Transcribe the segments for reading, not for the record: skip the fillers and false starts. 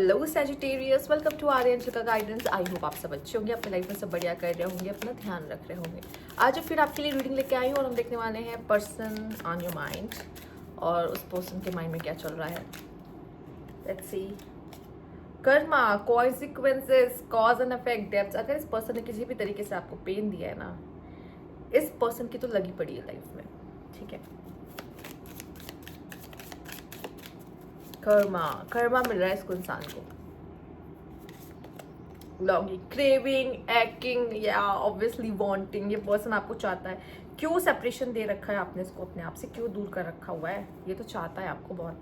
Hello Sagittarius, welcome to Aryan का guidance. I hope आप सब अच्छे होंगे, अपने लाइफ में सब बढ़िया कर रहे होंगे, अपना ध्यान रख रहे होंगे। आज फिर आपके लिए रीडिंग लेके आई हूँ और हम देखने वाले हैं पर्सन ऑन योर माइंड और उस पर्सन के माइंड में क्या चल रहा है। Let's see. Karma, consequences, cause and effect, depth. अगर इस पर्सन ने किसी भी तरीके से आपको पेन दिया है ना, इस पर्सन की तो लगी पड़ी है लाइफ में, ठीक है। कर्मा, कर्मा मिल रहा है इसको, इंसान को। लॉन्गिंग, क्रेविंग, एक्टिंग या ऑब्वियसली वांटिंग। ये पर्सन आपको चाहता है। क्यों सेपरेशन दे रखा है आपने इसको अपने आप से, क्यों दूर कर रखा हुआ है? ये तो चाहता है आपको बहुत।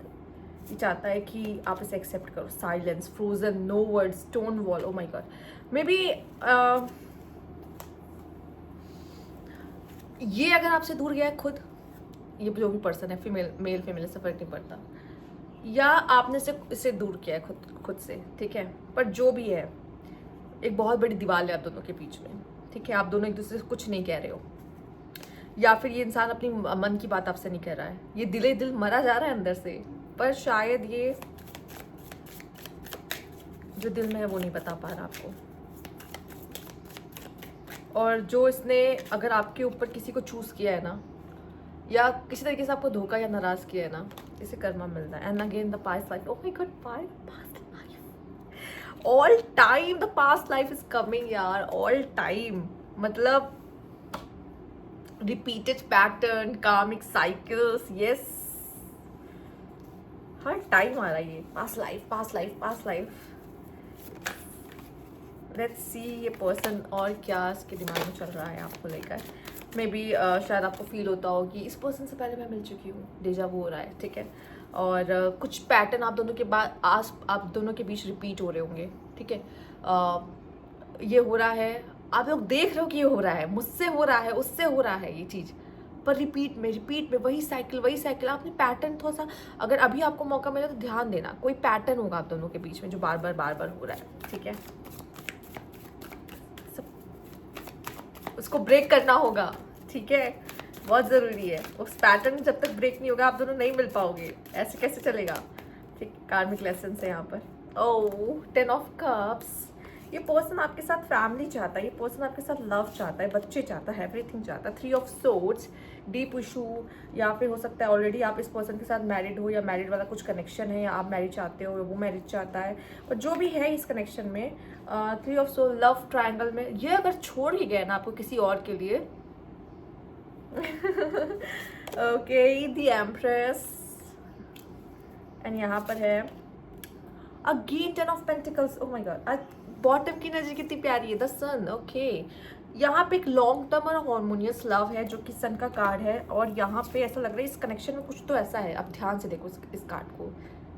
ये चाहता है कि आप इसे एक्सेप्ट करो। Silence, frozen, no word, stone wall. Oh my god. Maybe ये अगर आपसे दूर गया है खुद, ये जो भी पर्सन है, फीमेल मेल फीमेल से फर्क नहीं पड़ता, या आपने इसे दूर किया है खुद से, ठीक है। पर जो भी है, एक बहुत बड़ी दीवार है आप दोनों के बीच में, ठीक है। आप दोनों एक दूसरे से कुछ नहीं कह रहे हो, या फिर ये इंसान अपनी मन की बात आपसे नहीं कह रहा है। ये दिल मरा जा रहा है अंदर से, पर शायद ये जो दिल में है वो नहीं बता पा रहा आपको। और जो इसने अगर आपके ऊपर किसी को चूज किया है ना, या किसी तरीके से आपको धोखा या नाराज किया है ना, इसे कर्मा मिलता है। And again the past life. Oh my God, past life, all time the past life is coming यार, ऑल टाइम। मतलब रिपीटेड पैटर्न, कार्मिक साइकिल्स, यस, हर टाइम आ रहा है ये past life, past life, past life. Let's see ये person और क्या इसके दिमाग में चल रहा है आपको लेकर। मे बी शायद आपको फील होता हो कि इस पर्सन से पहले मैं मिल चुकी हूँ, डेजा वो हो रहा है, ठीक है। और कुछ पैटर्न आप दोनों के बाद आप दोनों के बीच रिपीट हो रहे होंगे, ठीक है। ये हो रहा है, आप लोग देख रहे हो कि ये हो रहा है, मुझसे हो रहा है, उससे हो रहा है ये चीज़, पर रिपीट में वही साइकिल। आपने पैटर्न थोड़ा सा, अगर अभी आपको मौका मिले तो ध्यान देना, कोई पैटर्न होगा आप दोनों के बीच में जो बार बार हो रहा है, ठीक है। उसको ब्रेक करना होगा, ठीक है, बहुत ज़रूरी है। उस पैटर्न जब तक ब्रेक नहीं होगा आप दोनों नहीं मिल पाओगे, ऐसे कैसे चलेगा, ठीक। कार्मिक लेसन है यहाँ पर। ओह, 10 ऑफ कप्स। ये पर्सन आपके साथ फैमिली चाहता है, ये पर्सन आपके साथ लव चाहता है, बच्चे चाहता है, एवरीथिंग चाहता है। 3 ऑफ सोर्ड्स, डीप इशू, या फिर हो सकता है ऑलरेडी आप इस पर्सन के साथ मैरिड हो, या मैरिड वाला कुछ कनेक्शन है, या आप मैरिज चाहते हो, वो मैरिज चाहता है। और जो भी है इस कनेक्शन में, 3 ऑफ सोल, लव ट्रायंगल में, ये अगर छोड़ ही गया ना आपको किसी और के लिए, ओके, द एम्प्रेस। एंड यहाँ पर है again 10 of pentacles. Oh my God, bottom की एनर्जी कितनी प्यारी है, द सन। ओके, यहाँ पे एक लॉन्ग टर्म और हार्मोनियस लव है जो कि सन का कार्ड है। और यहाँ पे ऐसा लग रहा है इस कनेक्शन में कुछ तो ऐसा है, आप ध्यान से देखो इस कार्ड को,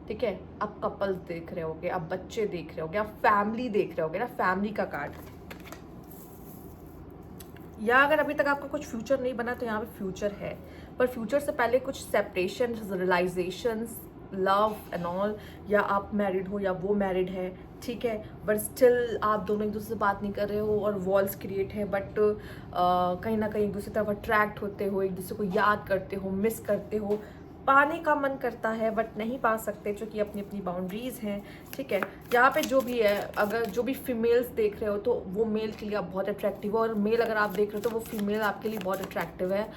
ठीक है। आप कपल देख रहे होगे, आप बच्चे देख रहे होगे, आप फैमिली देख रहे होगे ना, फैमिली का कार्ड। या अगर अभी तक आपका कुछ फ्यूचर नहीं बना तो यहाँ पे फ्यूचर है, पर फ्यूचर से पहले कुछ separation, realisations, love and all. या आप मैरिड हो या वो मैरिड है, ठीक है, बट स्टिल आप दोनों एक दूसरे से बात नहीं कर रहे हो और वॉल्स क्रिएट है, बट कहीं ना कहीं एक दूसरी तरफ अट्रैक्ट होते हो, एक दूसरे को याद करते हो, मिस करते हो, पाने का मन करता है बट नहीं पा सकते क्योंकि अपनी अपनी बाउंड्रीज हैं, ठीक है। यहाँ पे जो भी है, अगर जो भी फीमेल्स देख रहे हो तो वो मेल के लिए आप बहुत अट्रैक्टिव हो, और मेल अगर आप देख रहे हो तो वो फीमेल आपके लिए बहुत अट्रैक्टिव है,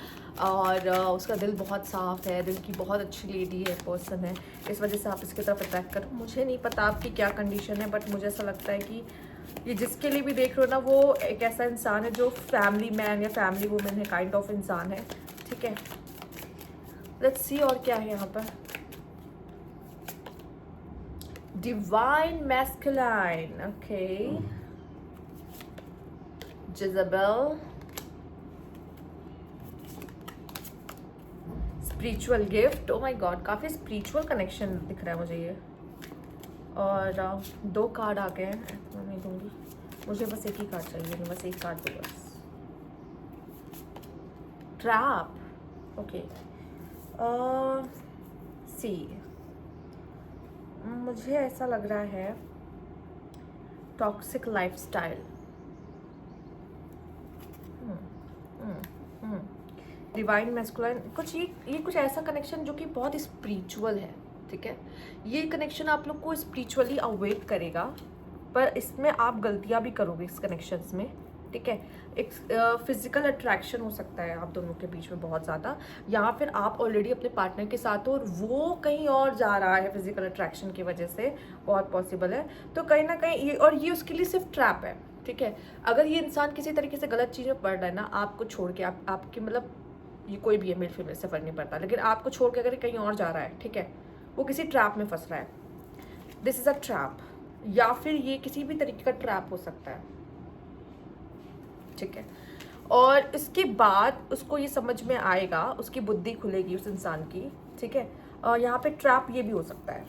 और उसका दिल बहुत साफ है, दिल की बहुत अच्छी लेडी है, पर्सन है, इस वजह से आप इसकी तरफ अट्रैक्ट करो। मुझे नहीं पता आपकी क्या कंडीशन है, बट मुझे ऐसा लगता है कि ये जिसके लिए भी देख रहे हो ना, वो एक ऐसा इंसान है जो फैमिली मैन या फैमिली वुमेन है, काइंड ऑफ इंसान है, ठीक है। लेट्स सी और क्या है यहाँ पर। Divine masculine, okay, Jezebel, spiritual gift. Oh my God, काफी स्पिरिचुअल कनेक्शन दिख रहा है मुझे ये। और 2 कार्ड आ गए हैं, मैं नहीं दूंगी, मुझे बस एक ही कार्ड चाहिए, नहीं बस एक कार्ड दो बस। Trap, okay. सी, मुझे ऐसा लग रहा है टॉक्सिक लाइफस्टाइल, डिवाइन मैस्कुलाइन, कुछ ये कुछ ऐसा कनेक्शन जो कि बहुत स्पिरिचुअल है, ठीक है। ये कनेक्शन आप लोग को स्पिरिचुअली अवेक करेगा, पर इसमें आप गलतियां भी करोगे इस कनेक्शंस में, ठीक है। एक फिजिकल अट्रैक्शन हो सकता है आप दोनों के बीच में बहुत ज़्यादा, या फिर आप ऑलरेडी अपने पार्टनर के साथ हो और वो कहीं और जा रहा है फिजिकल अट्रैक्शन की वजह से, बहुत पॉसिबल है। तो कहीं ना कहीं ये, और ये उसके लिए सिर्फ ट्रैप है, ठीक है। अगर ये इंसान किसी तरीके से गलत चीज़ में पड़ रहा है ना, आपको छोड़ के, आपकी मतलब ये कोई भी है, मेल फीमेल से फर्क नहीं पड़ता, लेकिन आपको छोड़ के अगर कहीं और जा रहा है, ठीक है, वो किसी ट्रैप में फंस रहा है, दिस इज़ अ ट्रैप, या फिर ये किसी भी तरीके का ट्रैप हो सकता है, ठीक है। और इसके बाद उसको ये समझ में आएगा, उसकी बुद्धि खुलेगी उस इंसान की, ठीक है। और यहाँ पे ट्रैप ये भी हो सकता है,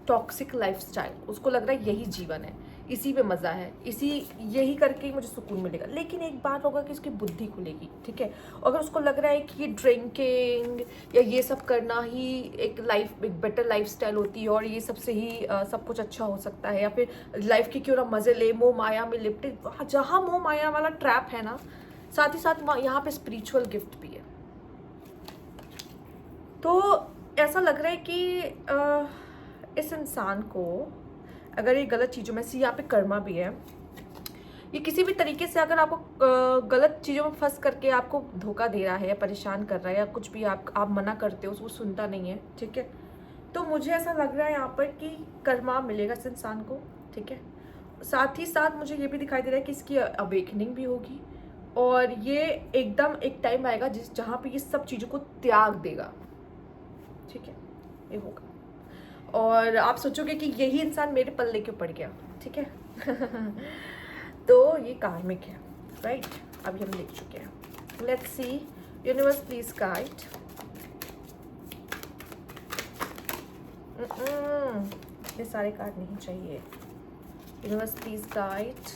टॉक्सिक लाइफस्टाइल, उसको लग रहा है यही जीवन है, इसी में मज़ा है, यही करके ही मुझे सुकून मिलेगा। लेकिन एक बात होगा कि उसकी बुद्धि खुलेगी, ठीक है। अगर उसको लग रहा है कि ये ड्रिंकिंग या ये सब करना ही एक बेटर लाइफस्टाइल होती है और ये सबसे ही सब कुछ अच्छा हो सकता है, या फिर लाइफ के क्यों ना मज़े ले, मोह माया में लिपटे, जहाँ मोह माया वाला ट्रैप है ना, साथ ही साथ यहाँ पे स्पिरिचुअल गिफ्ट भी है। तो ऐसा लग रहा है कि इस इंसान को अगर ये गलत चीज़ों में से, यहाँ पे कर्मा भी है, ये किसी भी तरीके से अगर आपको गलत चीज़ों में फंस करके आपको धोखा दे रहा है या परेशान कर रहा है या कुछ भी, आप मना करते हो, वो सुनता नहीं है, ठीक है। तो मुझे ऐसा लग रहा है यहाँ पर कि कर्मा मिलेगा इस इंसान को, ठीक है। साथ ही साथ मुझे ये भी दिखाई दे रहा है कि इसकी अवेकनिंग भी होगी, और ये एकदम एक टाइम आएगा जहाँ पे ये सब चीज़ों को त्याग देगा, ठीक है, ये होगा। और आप सोचोगे कि यही इंसान मेरे पल्ले क्यों पड़ गया, ठीक है। तो ये कार्मिक है, राइट। अभी हम देख चुके हैं। Let's see, universe please guide. ये सारे कार्ड नहीं चाहिए, यूनिवर्स प्लीज गाइड।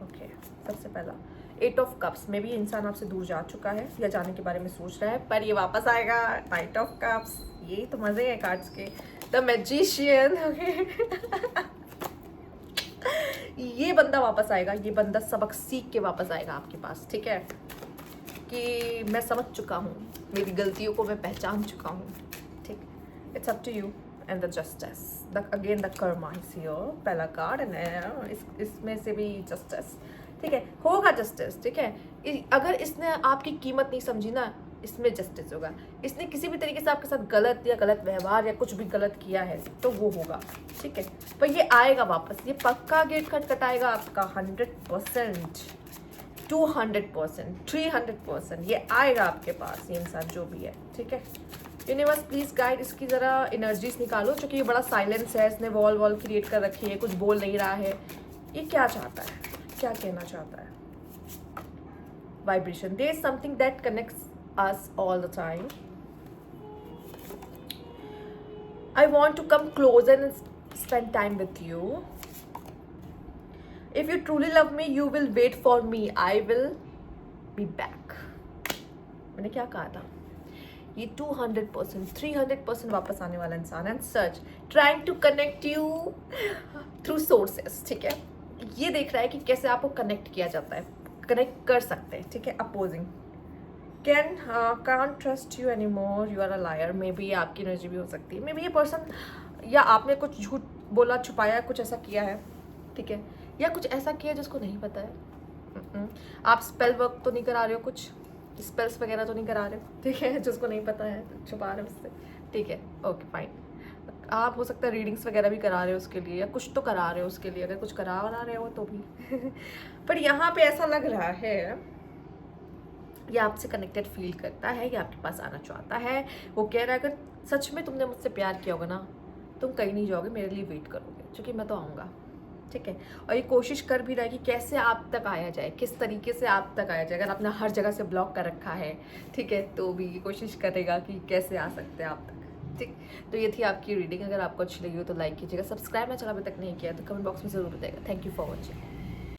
ओके, सबसे पहला 8 ऑफ कप्स में भी इंसान आपसे दूर जा चुका है या जाने के बारे में सोच रहा है, पर ये वापस आएगा। 9 ऑफ कप्स, ये तो मजे हैं कार्ड्स के। The magician, okay. ये बंदा वापस आएगा, ये बंदा सबक सीख के वापस आएगा आपके पास, ठीक है, कि मैं समझ चुका हूँ, मेरी गलतियों को मैं पहचान चुका हूँ, ठीक। It's up to you and the justice, again the karma is here, पहला कार्ड, एंड इसमें से भी जस्टिस, ठीक है, होगा जस्टिस, ठीक है। अगर इसने आपकी कीमत नहीं समझी ना, इसमें जस्टिस होगा। इसने किसी भी तरीके से आपके साथ गलत या गलत व्यवहार या कुछ भी गलत किया है तो वो होगा, ठीक है। पर ये आएगा वापस, ये पक्का गेट खटखटाएगा आपका 100%, 200%, 300%, ये आएगा आपके पास, ये इंसान जो भी है, ठीक है। यूनिवर्स प्लीज गाइड, इसकी ज़रा एनर्जीज निकालो, क्योंकि ये बड़ा साइलेंस है, इसने वॉल क्रिएट कर रखी है, कुछ बोल नहीं रहा है। ये क्या चाहता है, क्या कहना चाहता है? Vibration, there is something that connects us all the time. I want to come closer and spend time with you. If you truly love me, you will wait for me. I will be back. मैंने क्या कहा था? ये 200%, 300% वापस आने वाला इंसान है। Search, trying to connect you through sources, ठीक है। ये देख रहा है कि कैसे आपको कनेक्ट किया जाता है, कनेक्ट कर सकते हैं, ठीक है। Opposing, can't trust you anymore, you are a liar, may be ये आपकी एनर्जी भी हो सकती है, मे बी ये पर्सन या आपने कुछ झूठ बोला, छुपाया, कुछ ऐसा किया है, ठीक है, या कुछ ऐसा किया जिसको नहीं पता है। आप स्पेल वर्क तो नहीं करा रहे हो, कुछ स्पेल्स वगैरह तो नहीं करा रहे हो, ठीक है, जिसको नहीं पता है छुपा रहे हो उससे, ठीक है, ओके फाइन। आप हो सकता है रीडिंग्स वगैरह भी करा रहे हो उसके लिए, या कुछ तो करा रहे हो उसके लिए, अगर कुछ करा रहे हो तो भी। पर यहाँ पे ऐसा लग रहा है ये आपसे कनेक्टेड फील करता है, ये आपके पास आना चाहता है। वो कह रहा है अगर सच में तुमने मुझसे प्यार किया होगा ना, तुम कहीं नहीं जाओगे, मेरे लिए वेट करोगे, क्योंकि मैं तो आऊँगा, ठीक है। और ये कोशिश कर भी रहा है कि कैसे आप तक आया जाए, किस तरीके से आप तक आया जाए। अगर आपने हर जगह से ब्लॉक कर रखा है, ठीक है, तो भी कोशिश करेगा कि कैसे आ सकते हैं आप तक, ठीक। तो ये थी आपकी रीडिंग। अगर आपको अच्छी लगी हो तो लाइक कीजिएगा, सब्सक्राइब ना चला अभी तक नहीं किया तो कमेंट बॉक्स में ज़रूर बताइएगा। Thank you for watching.